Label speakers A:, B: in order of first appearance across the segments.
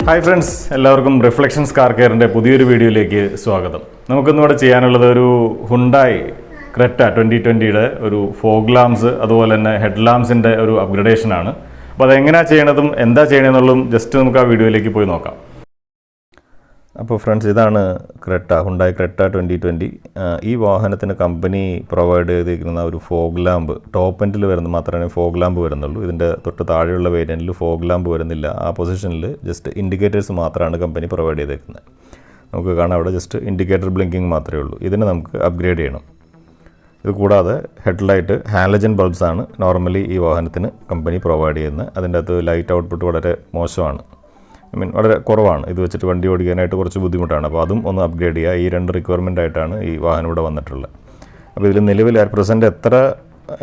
A: Hi friends, എല്ലാവർക്കും reflections car കെയറിൻ്റെ പുതിയൊരു വീഡിയോയിലേക്ക് സ്വാഗതം. നമുക്കിന്നിവിടെ ചെയ്യാനുള്ളത് ഒരു ഹുണ്ടായി ക്രെറ്റ 2020യുടെ ഒരു ഫോഗ് ലാംപ്സ് അതുപോലെ തന്നെ ഹെഡ് ലാംപ്സിൻ്റെ ഒരു അപ്ഗ്രഡേഷനാണ്. അപ്പോൾ അതെങ്ങനെയാണ് ചെയ്യണതും എന്താ ചെയ്യണമെന്നുള്ളതും ജസ്റ്റ് നമുക്ക് ആ വീഡിയോയിലേക്ക് പോയി നോക്കാം. അപ്പോൾ ഫ്രണ്ട്സ്, ഇതാണ് ക്രെറ്റ, ഹുണ്ടായി ക്രെറ്റ 2020. ഈ വാഹനത്തിന് കമ്പനി പ്രൊവൈഡ് ചെയ്തിരിക്കുന്ന ഒരു ഫോഗ് ലാമ്പ് ടോപ്പ് എൻഡിൽ വരുന്ന മാത്രമേ ഫോഗ് ലാമ്പ് വരുന്നുള്ളൂ. ഇതിൻ്റെ തൊട്ട് താഴെയുള്ള വേരിയൻറ്റിൽ ഫോഗ് ലാമ്പ് വരുന്നില്ല. ആ പൊസിഷനിൽ ജസ്റ്റ് ഇൻഡിക്കേറ്റേഴ്സ് മാത്രമാണ് കമ്പനി പ്രൊവൈഡ് ചെയ്തേക്കുന്നത്. നമുക്ക് കാണാം അവിടെ ജസ്റ്റ് ഇൻഡിക്കേറ്റർ ബ്ലിങ്കിങ് മാത്രമേ ഉള്ളൂ. ഇതിന് നമുക്ക് അപ്ഗ്രേഡ് ചെയ്യണം. ഇത് കൂടാതെ ഹെഡ്ലൈറ്റ് ഹാലജൻ ബൾബ്സാണ് നോർമലി ഈ വാഹനത്തിന് കമ്പനി പ്രൊവൈഡ് ചെയ്യുന്നത്. അതിൻ്റെ അകത്ത് ലൈറ്റ് ഔട്ട്പുട്ട് വളരെ മോശമാണ്, വളരെ കുറവാണ്. ഇത് വെച്ചിട്ട് വണ്ടി ഓടിക്കാനായിട്ട് കുറച്ച് ബുദ്ധിമുട്ടാണ്. അപ്പോൾ അതും ഒന്ന് അപ്ഗ്രേഡ് ചെയ്യുക. ഈ രണ്ട് റിക്വയർമെൻ്റ് ആയിട്ടാണ് ഈ വാഹനം ഇവിടെ വന്നിട്ടുള്ളത്. അപ്പോൾ ഇതിൽ നിലവിൽ അറ്റ് പ്രസൻറ്റ് എത്ര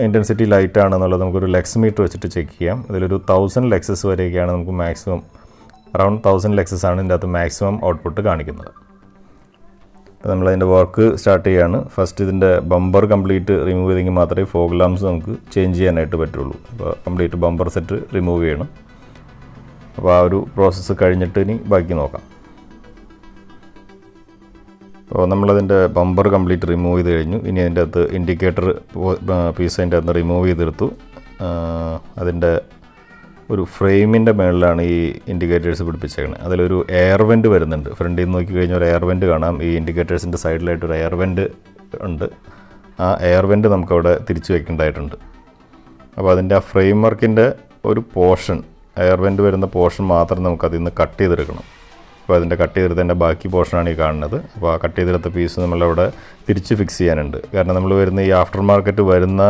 A: ഇൻറ്റൻസിറ്റി ലൈറ്റ് ആണെന്നുള്ളത് നമുക്കൊരു ലെക്സ് മീറ്റർ വെച്ചിട്ട് ചെക്ക് ചെയ്യാം. ഇതിലൊരു 1000 ലെക്സസ് വരെയൊക്കെയാണ് നമുക്ക് മാക്സിമം, അറൗണ്ട് 1000 ലെക്സസ് ആണ് ഇതിൻ്റെ അകത്ത് മാക്സിമം ഔട്ട്പുട്ട് കാണിക്കുന്നത്. അപ്പോൾ നമ്മളതിൻ്റെ വർക്ക് സ്റ്റാർട്ട് ചെയ്യുകയാണ്. ഫസ്റ്റ് ഇതിൻ്റെ ബമ്പർ കംപ്ലീറ്റ് റിമൂവ് ചെയ്തെങ്കിൽ മാത്രമേ ഫോഗ് ലാംപ്സ് നമുക്ക് ചേഞ്ച് ചെയ്യാനായിട്ട് പറ്റുള്ളൂ. അപ്പോൾ കംപ്ലീറ്റ് ബമ്പർ സെറ്റ് റിമൂവ് ചെയ്യണം. അപ്പോൾ ആ ഒരു പ്രോസസ്സ് കഴിഞ്ഞിട്ട് ഇനി ബാക്കി നോക്കാം. അപ്പോൾ നമ്മളതിൻ്റെ ബമ്പർ കംപ്ലീറ്റ് റിമൂവ് ചെയ്ത് കഴിഞ്ഞു. ഇനി അതിൻ്റെ അകത്ത് ഇൻഡിക്കേറ്റർ പീസ് അതിൻ്റെ അകത്ത് റിമൂവ് ചെയ്തെടുത്തു. അതിൻ്റെ ഒരു ഫ്രെയിമിൻ്റെ മുകളിലാണ് ഈ ഇൻഡിക്കേറ്റേഴ്സ് പിടിപ്പിച്ചേക്കുന്നത്. അതിലൊരു എയർ വെൻറ്റ് വരുന്നുണ്ട്. ഫ്രണ്ടിൽ നിന്ന് നോക്കി കഴിഞ്ഞാൽ ഒരു എയർ വെൻറ്റ് കാണാം. ഈ ഇൻഡിക്കേറ്റേഴ്സിൻ്റെ സൈഡിലായിട്ടൊരു എയർ വെൻറ്റ് ഉണ്ട്. ആ എയർ വെൻറ്റ് നമുക്കവിടെ തിരിച്ചു വയ്ക്കേണ്ടതായിട്ടുണ്ട്. അപ്പോൾ അതിൻ്റെ ആ ഫ്രെയിം വർക്കിൻ്റെ ഒരു പോർഷൻ, എയർ വെൻറ്റ് വരുന്ന പോർഷൻ മാത്രം നമുക്കതിൽ നിന്ന് കട്ട് ചെയ്തെടുക്കണം. അപ്പോൾ അതിൻ്റെ കട്ട് ചെയ്തെടുത്തതിൻ്റെ ബാക്കി പോർഷനാണ് ഈ കാണുന്നത്. അപ്പോൾ ആ കട്ട് ചെയ്തെടുത്ത പീസ് നമ്മളവിടെ തിരിച്ച് ഫിക്സ് ചെയ്യാനുണ്ട്. കാരണം നമ്മൾ വരുന്ന ഈ ആഫ്റ്റർ മാർക്കറ്റ് വരുന്ന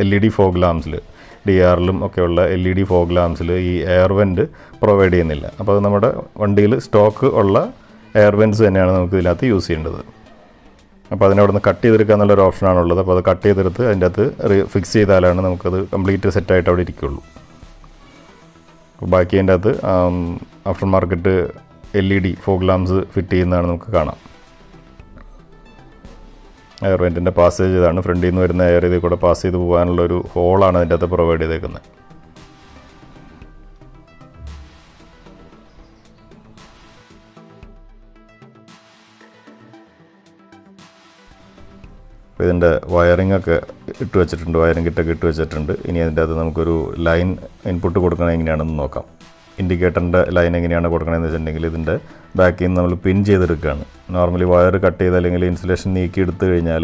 A: LED ഫോഗ് ലാംപ്സിൽ, DRലും ഒക്കെയുള്ള LED ഫോഗ് ലാംപ്സിൽ ഈ എയർ വെൻറ്റ് പ്രൊവൈഡ് ചെയ്യുന്നില്ല. അപ്പോൾ അത് നമ്മുടെ വണ്ടിയിൽ സ്റ്റോക്ക് ഉള്ള എയർ വെൻറ്റ്സ് തന്നെയാണ് നമുക്ക് ഇതിനകത്ത് യൂസ് ചെയ്യേണ്ടത്. അപ്പോൾ അതിനവിടെ നിന്ന് കട്ട് ചെയ്തെടുക്കുക എന്നുള്ളൊരു ഓപ്ഷനാണുള്ളത്. അപ്പോൾ അത് കട്ട് ചെയ്തെടുത്ത് അതിൻ്റെ അകത്ത് ഫിക്സ് ചെയ്താലാണ് നമുക്കത് കംപ്ലീറ്റ് സെറ്റായിട്ട് അവിടെ ഇരിക്കുകയുള്ളൂ. ബാക്കി അതിൻ്റെ അകത്ത് after market LED fog lamps fit ചെയ്യുന്നതാണ് നമുക്ക് കാണാം. എയർ വെൻറ്റിൻ്റെ പാസേജ് ഇതാണ്. ഫ്രണ്ടിൽ നിന്ന് വരുന്ന എയർ ഇതിൽ കൂടെ പാസ് ചെയ്ത് പോകാനുള്ളൊരു ഹോളാണ് അതിൻ്റെ അകത്ത് പ്രൊവൈഡ് ചെയ്തേക്കുന്നത്. അപ്പോൾ ഇതിൻ്റെ വയറിങ്ങൊക്കെ ഇട്ട് വെച്ചിട്ടുണ്ട്, വയറിംഗ് കിറ്റൊക്കെ ഇട്ട് വെച്ചിട്ടുണ്ട്. ഇനി അതിൻ്റെ അകത്ത് നമുക്കൊരു ലൈൻ ഇൻപുട്ട് കൊടുക്കണത് എങ്ങനെയാണെന്ന് നോക്കാം. ഇൻഡിക്കേറ്ററിൻ്റെ ലൈൻ എങ്ങനെയാണ് കൊടുക്കണമെന്ന് വെച്ചിട്ടുണ്ടെങ്കിൽ ഇതിൻ്റെ ബാക്കിൽ നിന്ന് നമ്മൾ പിൻ ചെയ്തെടുക്കുകയാണ്. നോർമലി വയർ കട്ട് ചെയ്ത് അല്ലെങ്കിൽ ഇൻസുലേഷൻ നീക്കി എടുത്തു കഴിഞ്ഞാൽ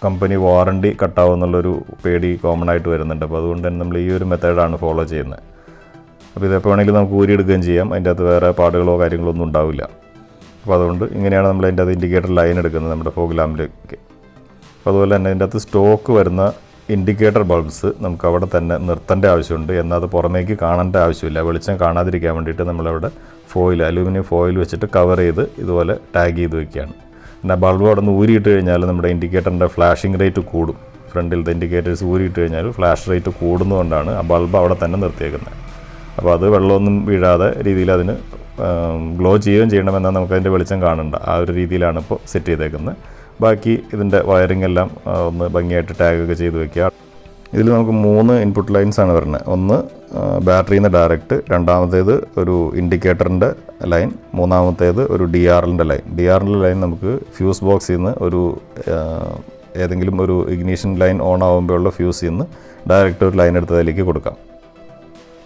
A: കമ്പനി വാറണ്ടി കട്ടാവുമെന്നുള്ളൊരു പേടി കോമൺ ആയിട്ട് വരുന്നുണ്ട്. അപ്പോൾ അതുകൊണ്ട് തന്നെ നമ്മൾ ഈ ഒരു മെത്തേഡാണ് ഫോളോ ചെയ്യുന്നത്. അപ്പോൾ ഇതെപ്പോൾ വേണമെങ്കിലും നമുക്ക് ഊരിയെടുക്കുകയും ചെയ്യാം. അതിൻ്റെ അകത്ത് വേറെ പാടുകളോ കാര്യങ്ങളോ ഒന്നും ഉണ്ടാവില്ല. അപ്പോൾ അതുകൊണ്ട് ഇങ്ങനെയാണ് നമ്മൾ അതിൻ്റെ അകത്ത് ഇൻഡിക്കേറ്റർ ലൈൻ എടുക്കുന്നത് നമ്മുടെ ഫോഗ് ലാമ്പിലേക്ക്. അപ്പോൾ അതുപോലെ തന്നെ അതിൻ്റെ അകത്ത് സ്റ്റോക്ക് വരുന്ന ഇൻഡിക്കേറ്റർ ബൾബ്സ് നമുക്ക് അവിടെ തന്നെ നിർത്തേണ്ട ആവശ്യമുണ്ട്. എന്നാൽ അത് പുറമേക്ക് കാണേണ്ട ആവശ്യമില്ല. വെളിച്ചം കാണാതിരിക്കാൻ വേണ്ടിയിട്ട് നമ്മളവിടെ ഫോയിൽ, അലൂമിനിയം ഫോയിൽ വെച്ചിട്ട് കവർ ചെയ്ത് ഇതുപോലെ ടാഗ് ചെയ്ത് വയ്ക്കുകയാണ്. പിന്നെ ബൾബ് അവിടെ നിന്ന് ഊരിയിട്ട് കഴിഞ്ഞാൽ നമ്മുടെ ഇൻഡിക്കേറ്ററിൻ്റെ ഫ്ലാഷിംഗ് റേറ്റ് കൂടും. ഫ്രണ്ടിലത്തെ ഇൻഡിക്കേറ്റേഴ്സ് ഊരിയിട്ട് കഴിഞ്ഞാൽ ഫ്ലാഷ് റേറ്റ് കൂടുന്നതുകൊണ്ടാണ് ആ ബൾബ് അവിടെ തന്നെ നിർത്തിയേക്കുന്നത്. അപ്പോൾ അത് വെള്ളമൊന്നും വീഴാതെ രീതിയിൽ അതിന് ഗ്ലോ ചെയ്യുകയും ചെയ്യണമെന്നാൽ നമുക്കതിൻ്റെ വെളിച്ചം കാണണ്ട. ആ ഒരു രീതിയിലാണ് ഇപ്പോൾ സെറ്റ് ചെയ്തേക്കുന്നത്. ബാക്കി ഇതിൻ്റെ വയറിംഗ് എല്ലാം ഒന്ന് ഭംഗിയായിട്ട് ടാഗൊക്കെ ചെയ്ത് വെക്കുക. ഇതിൽ നമുക്ക് 3 ഇൻപുട്ട് ലൈൻസാണ് വരുന്നത്. ഒന്ന് ബാറ്ററിയിൽ നിന്ന് ഡയറക്റ്റ്, രണ്ടാമത്തേത് ഒരു ഇൻഡിക്കേറ്ററിൻ്റെ ലൈൻ, മൂന്നാമത്തേത് ഒരു DRLൻ്റെ ലൈൻ. DRLൻ്റെ ലൈൻ നമുക്ക് ഫ്യൂസ് ബോക്സിൽ നിന്ന് ഒരു ഏതെങ്കിലും ഒരു ഇഗ്നീഷൻ ലൈൻ ഓൺ ആകുമ്പോഴുള്ള ഫ്യൂസിൽ നിന്ന് ഡയറക്റ്റ് ഒരു ലൈൻ എടുത്ത് അതിലേക്ക് കൊടുക്കാം.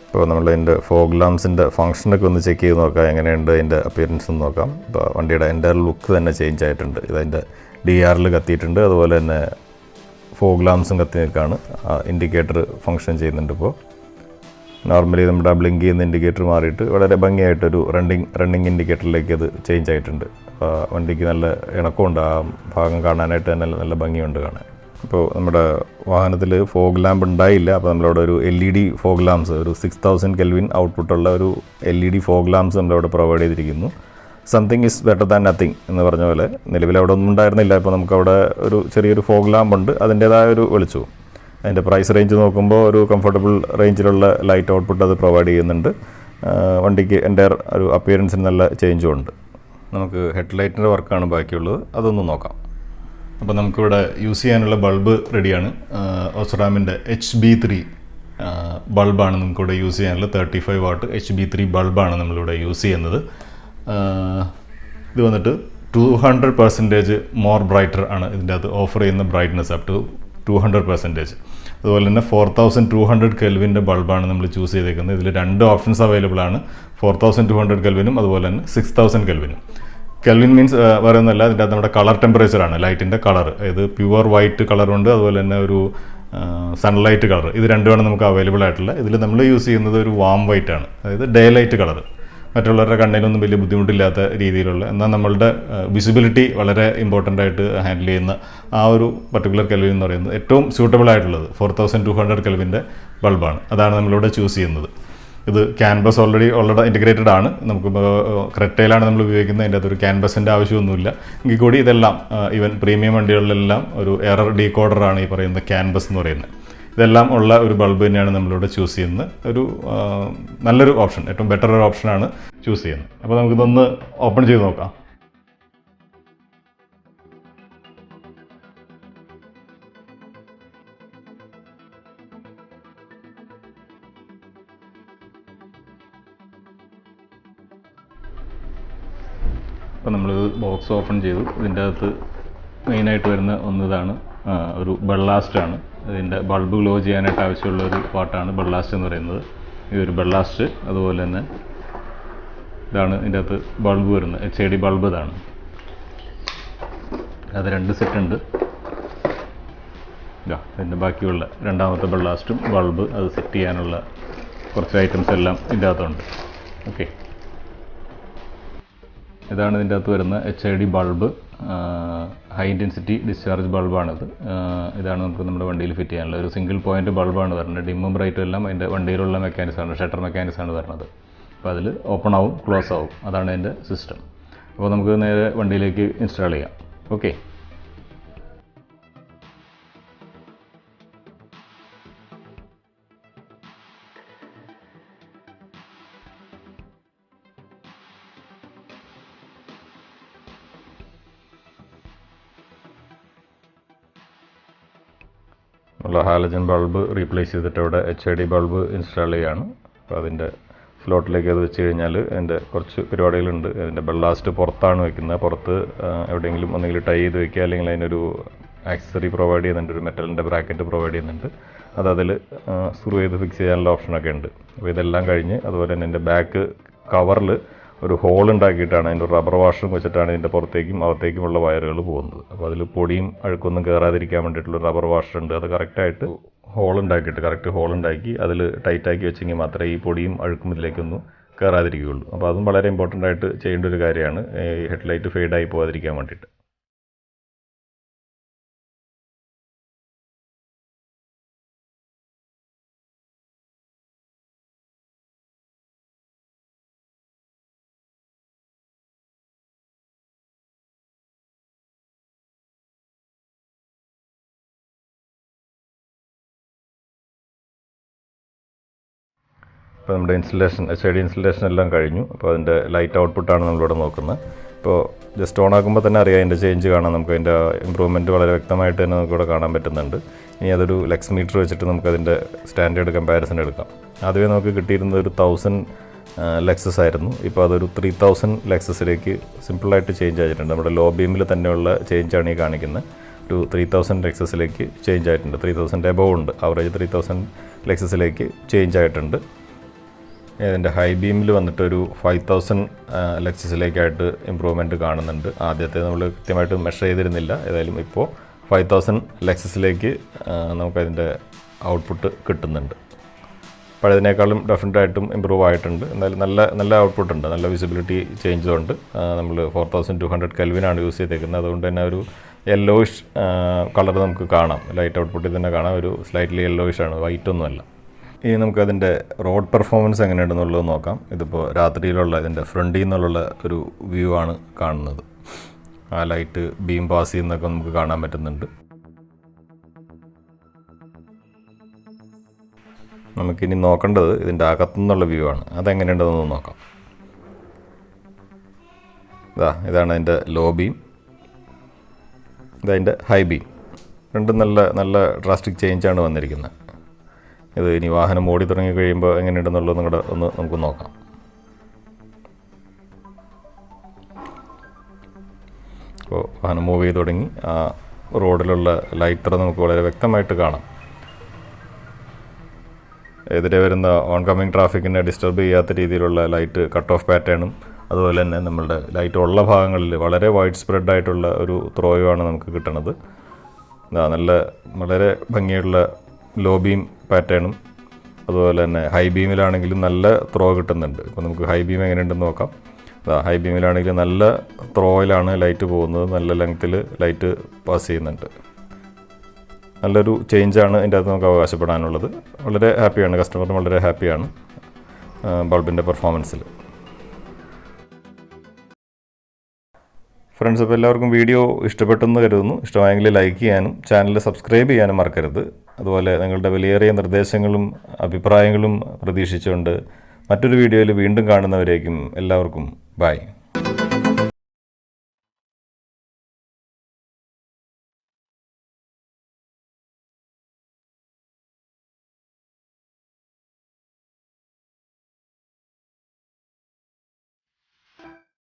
A: ഇപ്പോൾ നമ്മളതിൻ്റെ ഫോഗ് ലാംപ്സിൻ്റെ ഫംഗ്ഷനൊക്കെ ഒന്ന് ചെക്ക് ചെയ്ത് നോക്കാം, എങ്ങനെയുണ്ട് അതിൻ്റെ അപ്പിയറൻസ് എന്ന് നോക്കാം. ഇപ്പോൾ വണ്ടിയുടെ എൻ്റെ ലുക്ക് തന്നെ ചേഞ്ച് ആയിട്ടുണ്ട്. ഇതതിൻ്റെ DRL കത്തിയിട്ടുണ്ട്, അതുപോലെ തന്നെ ഫോഗ് ലാംപ്സും കത്തി നിൽക്കുകയാണ്. ഇൻഡിക്കേറ്റർ ഫംഗ്ഷൻ ചെയ്യുന്നുണ്ട്. ഇപ്പോൾ നോർമലി നമ്മുടെ ബ്ലിങ്ക് ചെയ്യുന്ന ഇൻഡിക്കേറ്റർ മാറിയിട്ട് വളരെ ഭംഗിയായിട്ടൊരു റണ്ണിങ് ഇൻഡിക്കേറ്ററിലേക്ക് അത് ചേഞ്ച് ആയിട്ടുണ്ട്. അപ്പോൾ വണ്ടിക്ക് നല്ല ഇണക്കമുണ്ട്. ആ ഭാഗം കാണാനായിട്ട് തന്നെ നല്ല ഭംഗിയുണ്ട് കാണാൻ. ഇപ്പോൾ നമ്മുടെ വാഹനത്തിൽ ഫോഗ് ലാമ്പ് ഉണ്ടായില്ല. അപ്പോൾ നമ്മളവിടെ ഒരു LED ഫോഗ് ലാംപ്സ്, ഒരു 6000 കെൽവിൻ ഔട്ട്പുട്ടുള്ള ഒരു LED ഫോഗ് ലാംപ്സ് നമ്മളവിടെ പ്രൊവൈഡ് ചെയ്തിരിക്കുന്നു. Something is better than nothing എന്ന് പറഞ്ഞ പോലെ. നിലവിൽ അവിടെ ഒന്നും ഉണ്ടായിരുന്നില്ല. ഇപ്പോൾ നമുക്കവിടെ ഒരു ചെറിയൊരു ഫോഗ് ലാമ്പ് ഉണ്ട്, അതിൻ്റേതായ ഒരു വെളിച്ചവും. അതിൻ്റെ പ്രൈസ് റേഞ്ച് നോക്കുമ്പോൾ ഒരു കംഫർട്ടബിൾ റേഞ്ചിലുള്ള ലൈറ്റ് ഔട്ട്പുട്ട് അത് പ്രൊവൈഡ് ചെയ്യുന്നുണ്ട്. വണ്ടിക്ക് എൻ്റെ ഒരു അപ്പിയറൻസിന് നല്ല ചേഞ്ചും ഉണ്ട്. നമുക്ക് ഹെഡ്ലൈറ്റിൻ്റെ വർക്കാണ് ബാക്കിയുള്ളത്, അതൊന്ന് നോക്കാം. അപ്പോൾ നമുക്കിവിടെ യൂസ് ചെയ്യാനുള്ള ബൾബ് റെഡിയാണ്. ഓസ്റാമിൻ്റെ HB3 ബൾബാണ് നമുക്കിവിടെ യൂസ് ചെയ്യാനുള്ളത്. 35 വാട്ട് HB3 ബൾബാണ് നമ്മളിവിടെ യൂസ് ചെയ്യുന്നത്. ഇത് വന്നിട്ട് 200% മോർ ബ്രൈറ്റർ ആണ് ഇതിൻ്റെ അകത്ത് ഓഫർ ചെയ്യുന്ന ബ്രൈറ്റ്നസ് അപ് ടു 200%. അതുപോലെ തന്നെ 4200 കെൽവിൻ്റെ ബൾബാണ് നമ്മൾ ചൂസ് ചെയ്തേക്കുന്നത്. ഇതിൽ 2 ഓപ്ഷൻസ് അവൈലബിൾ ആണ്, 4200 കെൽവിനും അതുപോലെ തന്നെ 6000 കെൽവിനും. കെൽവിൻ മീൻസ് വേറെ ഒന്നുമല്ല, ഇതിൻ്റെ അകത്ത് നമ്മുടെ കളർ ടെമ്പറേച്ചറാണ്, ലൈറ്റിൻ്റെ കളർ. അതായത് പ്യുവർ വൈറ്റ് കളറുണ്ട്, അതുപോലെ തന്നെ ഒരു സൺലൈറ്റ് കളർ. ഇത് രണ്ടുമാണ് നമുക്ക് അവൈലബിൾ ആയിട്ടുള്ള. ഇതിൽ നമ്മൾ യൂസ് ചെയ്യുന്നത് ഒരു വാം വൈറ്റ് ആണ്, അതായത് ഡേ ലൈറ്റ് കളർ. മറ്റുള്ളവരുടെ കണ്ണിലൊന്നും വലിയ ബുദ്ധിമുട്ടില്ലാത്ത രീതിയിലുള്ള, എന്നാൽ നമ്മളുടെ വിസിബിലിറ്റി വളരെ ഇമ്പോർട്ടൻ്റ് ആയിട്ട് ഹാൻഡിൽ ചെയ്യുന്ന ആ ഒരു പർട്ടിക്കുലർ കെൽവിൻ എന്ന് പറയുന്നത് ഏറ്റവും സ്യൂട്ടബിൾ ആയിട്ടുള്ളത് 4200 കെൽവിൻ്റെ ബൾബാണ്. അതാണ് നമ്മളിവിടെ ചൂസ് ചെയ്യുന്നത്. ഇത് ക്യാൻവസ് ഓൾറെഡി ഇൻറ്റഗ്രേറ്റഡ് ആണ്. നമുക്ക് ക്രെറ്റയിലാണ് നമ്മൾ ഉപയോഗിക്കുന്നത്. അതിൻ്റെ അകത്തൊരു ക്യാൻവസിൻ്റെ ആവശ്യമൊന്നുമില്ല. എങ്കിൽ കൂടി ഇതെല്ലാം ഈവൻ പ്രീമിയം വണ്ടികളിലെല്ലാം ഒരു എറർ ഡീകോഡറാണ് ഈ പറയുന്ന ക്യാൻവസ് എന്ന് പറയുന്നത്. ഇതെല്ലാം ഉള്ള ഒരു ബൾബ് തന്നെയാണ് നമ്മളിവിടെ ചൂസ് ചെയ്യുന്നത്. ഒരു നല്ലൊരു ഓപ്ഷൻ, ഏറ്റവും ബെറ്റർ ഒരു ഓപ്ഷനാണ് ചൂസ് ചെയ്യുന്നത്. അപ്പോൾ നമുക്കിതൊന്ന് ഓപ്പൺ ചെയ്ത് നോക്കാം. അപ്പോൾ നമ്മൾ ബോക്സ് ഓപ്പൺ ചെയ്തു. ഇതിൻ്റെ അകത്ത് മെയിനായിട്ട് വരുന്ന ഒന്നിതാണ്, ഒരു ബെള്ളാസ്റ്റാണ്. ഇതിൻ്റെ ബൾബ് ഗ്ലോ ചെയ്യാനായിട്ട് ആവശ്യമുള്ള ഒരു പാർട്ടാണ് ബെള്ളാസ്റ്റ് എന്ന് പറയുന്നത്. ഈ ഒരു ബെള്ളാസ്റ്റ്, അതുപോലെ തന്നെ ഇതാണ് ഇതിൻ്റെ അകത്ത് ബൾബ് വരുന്നത്, HID ബൾബ്. ഇതാണ്, അത് 2 സെറ്റ് ഉണ്ട്. ഇതിൻ്റെ ബാക്കിയുള്ള രണ്ടാമത്തെ ബെള്ളാസ്റ്റും ബൾബ് അത് സെറ്റ് ചെയ്യാനുള്ള കുറച്ച് ഐറ്റംസ് എല്ലാം ഇതിൻ്റെ അകത്തുണ്ട്. ഓക്കെ, ഇതാണ് ഇതിൻ്റെ അകത്ത് വരുന്ന HID bulb. High intensity discharge ബൾബാണിത്. ഇതാണ് നമുക്ക് നമ്മുടെ വണ്ടിയിൽ ഫിറ്റ് ചെയ്യാനുള്ള ഒരു സിംഗിൾ പോയിൻറ്റ് ബൾബാണ് വരുന്നത്. ഡിമ്മും ബ്രൈറ്റും എല്ലാം അതിൻ്റെ വണ്ടിയിലുള്ള മെക്കാനിക്സാണ്, ഷട്ടർ മെക്കാനിക്സാണ് വരുന്നത്. അപ്പോൾ അതിൽ ഓപ്പൺ ആവും, ക്ലോസ് ആവും, അതാണ് അതിൻ്റെ സിസ്റ്റം. അപ്പോൾ നമുക്ക് നേരെ വണ്ടിയിലേക്ക് ഇൻസ്റ്റാൾ ചെയ്യാം. ഓക്കെ, ഉള്ള ഹാലജൻ ബൾബ് റീപ്ലേസ് ചെയ്തിട്ട് അവിടെ HID ബൾബ് ഇൻസ്റ്റാൾ ചെയ്യുകയാണ്. അപ്പോൾ അതിൻ്റെ സ്ലോട്ടിലേക്ക് അത് വെച്ച് കഴിഞ്ഞാൽ അതിൻ്റെ കുറച്ച് പരിപാടികളുണ്ട്. അതിൻ്റെ ബെള്ളാസ്റ്റ് പുറത്താണ് വെക്കുന്നത്. പുറത്ത് എവിടെയെങ്കിലും ഒന്നെങ്കിൽ ടൈ ചെയ്ത് വെക്കുക, അല്ലെങ്കിൽ അതിനൊരു ആക്സസറി പ്രൊവൈഡ് ചെയ്യുന്നുണ്ട്, ഒരു മെറ്റലിൻ്റെ ബ്രാക്കറ്റ് പ്രൊവൈഡ് ചെയ്യുന്നുണ്ട്. അത് അതിൽ സ്ക്രൂ ചെയ്ത് ഫിക്സ് ചെയ്യാനുള്ള ഓപ്ഷനൊക്കെ ഉണ്ട്. അപ്പോൾ ഇതെല്ലാം കഴിഞ്ഞ് അതുപോലെ തന്നെ എൻ്റെ ബാക്ക് കവറിൽ ഒരു ഹോൾ ഉണ്ടാക്കിയിട്ടാണ്, അതിൻ്റെ റബ്ബർ വാഷറും വെച്ചിട്ടാണ് ഇതിൻ്റെ പുറത്തേക്കും അകത്തേക്കുമുള്ള വയറുകൾ പോകുന്നത്. അപ്പോൾ അതിൽ പൊടിയും അഴുക്കൊന്നും കയറാതിരിക്കാൻ വേണ്ടിയിട്ടുള്ള റബ്ബർ വാഷർ ഉണ്ട്. അത് കറക്റ്റായിട്ട് കറക്റ്റ് ഹോൾ ഉണ്ടാക്കി അതിൽ ടൈറ്റാക്കി വെച്ചെങ്കിൽ മാത്രമേ ഈ പൊടിയും അഴുക്കും ഇതിലേക്കൊന്നും കയറാതിരിക്കുകയുള്ളൂ. അപ്പോൾ അതും വളരെ ഇമ്പോർട്ടൻ്റ് ആയിട്ട് ചെയ്യേണ്ട ഒരു കാര്യമാണ്, ഈ ഹെഡ്ലൈറ്റ് ഫെയ്ഡായി പോകാതിരിക്കാൻ വേണ്ടിയിട്ട്. ഇപ്പോൾ നമ്മുടെ HID ഇൻസ്റ്റലേഷൻ എല്ലാം കഴിഞ്ഞു. അപ്പോൾ അതിൻ്റെ ലൈറ്റ് ഔട്ട്പുട്ടാണ് നമ്മളിവിടെ നോക്കുന്നത്. ഇപ്പോൾ ജസ്റ്റ് ഓൺ ആക്കുമ്പോൾ തന്നെ അറിയാം അതിൻ്റെ ചേഞ്ച് കാണാം. നമുക്ക് അതിൻ്റെ ഇമ്പ്രൂവ്മെൻറ്റ് വളരെ വ്യക്തമായിട്ട് തന്നെ നമുക്കിവിടെ കാണാൻ പറ്റുന്നുണ്ട്. ഇനി അതൊരു ലക്സ് മീറ്റർ വെച്ചിട്ട് നമുക്കതിൻ്റെ സ്റ്റാൻഡേർഡ് കമ്പാരിസൺ എടുക്കാം. ആദ്യമേ നമുക്ക് കിട്ടിയിരുന്നത് ഒരു 1000 ലെക്സസ് ആയിരുന്നു. ഇപ്പോൾ അതൊരു 3000 ലെക്സസിലേക്ക് സിമ്പിളായിട്ട് ചേഞ്ച് ആയിട്ടുണ്ട്. നമ്മുടെ ലോ ബീമിൽ തന്നെയുള്ള ചേഞ്ചാണ് ഈ കാണിക്കുന്നത്. ഒരു 3000 ലെക്സസിലേക്ക് ചേഞ്ച് ആയിട്ടുണ്ട്. 3000 എബോവ് ഉണ്ട്, ആവറേജ് 3000 ലെക്സസിലേക്ക് ചേഞ്ച് ആയിട്ടുണ്ട്. ഇതിൻ്റെ ഹൈ ബീമിൽ വന്നിട്ട് ഒരു 5000 ലെക്സസിലേക്കായിട്ട് ഇമ്പ്രൂവ്മെൻറ്റ് കാണുന്നുണ്ട്. ആദ്യത്തെ നമ്മൾ കൃത്യമായിട്ട് മെഷർ ചെയ്തിരുന്നില്ല, ഏതായാലും ഇപ്പോൾ 5000 ലെക്സസിലേക്ക് നമുക്കതിൻ്റെ ഔട്ട്പുട്ട് കിട്ടുന്നുണ്ട്. പഴയതിനേക്കാളും ഡെഫിനറ്റായിട്ടും ഇമ്പ്രൂവ് ആയിട്ടുണ്ട്. എന്നാലും നല്ല ഔട്ട്പുട്ട് ഉണ്ട്, നല്ല വിസിബിലിറ്റി ചേഞ്ചും ഉണ്ട്. നമ്മൾ 4200 കെൽവിനാണ് യൂസ് ചെയ്തേക്കുന്നത്. അതുകൊണ്ട് തന്നെ ഒരു യെല്ലോയിഷ് കളർ നമുക്ക് കാണാം. ലൈറ്റ് ഔട്ട്പുട്ടിൽ തന്നെ കാണാം, ഒരു സ്ലൈറ്റ്ലി യെല്ലോയിഷ് ആണ്, വൈറ്റ് ഒന്നുമല്ല. ഇനി നമുക്കതിൻ്റെ റോഡ് പെർഫോമൻസ് എങ്ങനെയുണ്ടെന്നുള്ളത് നോക്കാം. ഇതിപ്പോൾ രാത്രിയിലുള്ള ഇതിൻ്റെ ഫ്രണ്ടിൽ നിന്നുള്ള ഒരു വ്യൂ ആണ് കാണുന്നത്. ആ ലൈറ്റ് ബീം പാസ് ചെയ്യുന്നതൊക്കെ നമുക്ക് കാണാൻ പറ്റുന്നുണ്ട്. നമുക്കിനി നോക്കേണ്ടത് ഇതിൻ്റെ അകത്തുനിന്നുള്ള വ്യൂ ആണ്. അതെങ്ങനെയുണ്ടെന്ന് നോക്കാം. ഇതാണ് അതിൻ്റെ ലോ ബീം, ഇതതിൻ്റെ ഹൈ ബീം. രണ്ടും നല്ല ഡ്രാസ്റ്റിക് ചേഞ്ചാണ് വന്നിരിക്കുന്നത്. ഇത് ഇനി വാഹനം ഓടി തുടങ്ങി കഴിയുമ്പോൾ എങ്ങനെയുണ്ടെന്നുള്ളത് നമുക്ക് നോക്കാം. അപ്പോൾ വാഹനം മൂവ് ചെയ്ത് തുടങ്ങി. ആ റോഡിലുള്ള ലൈറ്റർ നമുക്ക് വളരെ വ്യക്തമായിട്ട് കാണാം. എതിരെ വരുന്ന ഓൺ കമ്മിങ് ട്രാഫിക്കിനെ ഡിസ്റ്റർബ് ചെയ്യാത്ത രീതിയിലുള്ള ലൈറ്റ് കട്ട് ഓഫ് പാറ്റേണും അതുപോലെ തന്നെ നമ്മളുടെ ലൈറ്റ് ഉള്ള ഭാഗങ്ങളിൽ വളരെ വൈഡ് സ്പ്രെഡ് ആയിട്ടുള്ള ഒരു ത്രോയുമാണ് നമുക്ക് കിട്ടുന്നത്. വളരെ ഭംഗിയുള്ള ലോ ബീം പാറ്റേണും അതുപോലെ തന്നെ ഹൈ ബീമിലാണെങ്കിലും നല്ല ത്രോ കിട്ടുന്നുണ്ട്. ഇപ്പോൾ നമുക്ക് ഹൈ ബീം എങ്ങനെയുണ്ടെന്ന് നോക്കാം. ഹൈ ബീമിലാണെങ്കിലും നല്ല ത്രോയിലാണ് ലൈറ്റ് പോകുന്നത്, നല്ല ലെങ്ത്തിൽ ലൈറ്റ് പാസ് ചെയ്യുന്നുണ്ട്. നല്ലൊരു ചേഞ്ചാണ് ഇതിൻ്റെ അകത്ത് നമുക്ക് അവകാശപ്പെടാനുള്ളത്. വളരെ ഹാപ്പിയാണ്, കസ്റ്റമറിന് വളരെ ഹാപ്പിയാണ് ബൾബിൻ്റെ പെർഫോമൻസിൽ. ഫ്രണ്ട്സ്, അപ്പോൾ എല്ലാവർക്കും വീഡിയോ ഇഷ്ടപ്പെട്ടെന്ന് കരുതുന്നു. ഇഷ്ടമായെങ്കിൽ ലൈക്ക് ചെയ്യാനും ചാനൽ സബ്സ്ക്രൈബ് ചെയ്യാനും മറക്കരുത്. അതുപോലെ നിങ്ങളുടെ വിലയേറിയ നിർദ്ദേശങ്ങളും അഭിപ്രായങ്ങളും പ്രതീക്ഷിച്ചുകൊണ്ട് മറ്റൊരു വീഡിയോയിൽ വീണ്ടും കാണുന്നവരേക്കും എല്ലാവർക്കും ബൈ.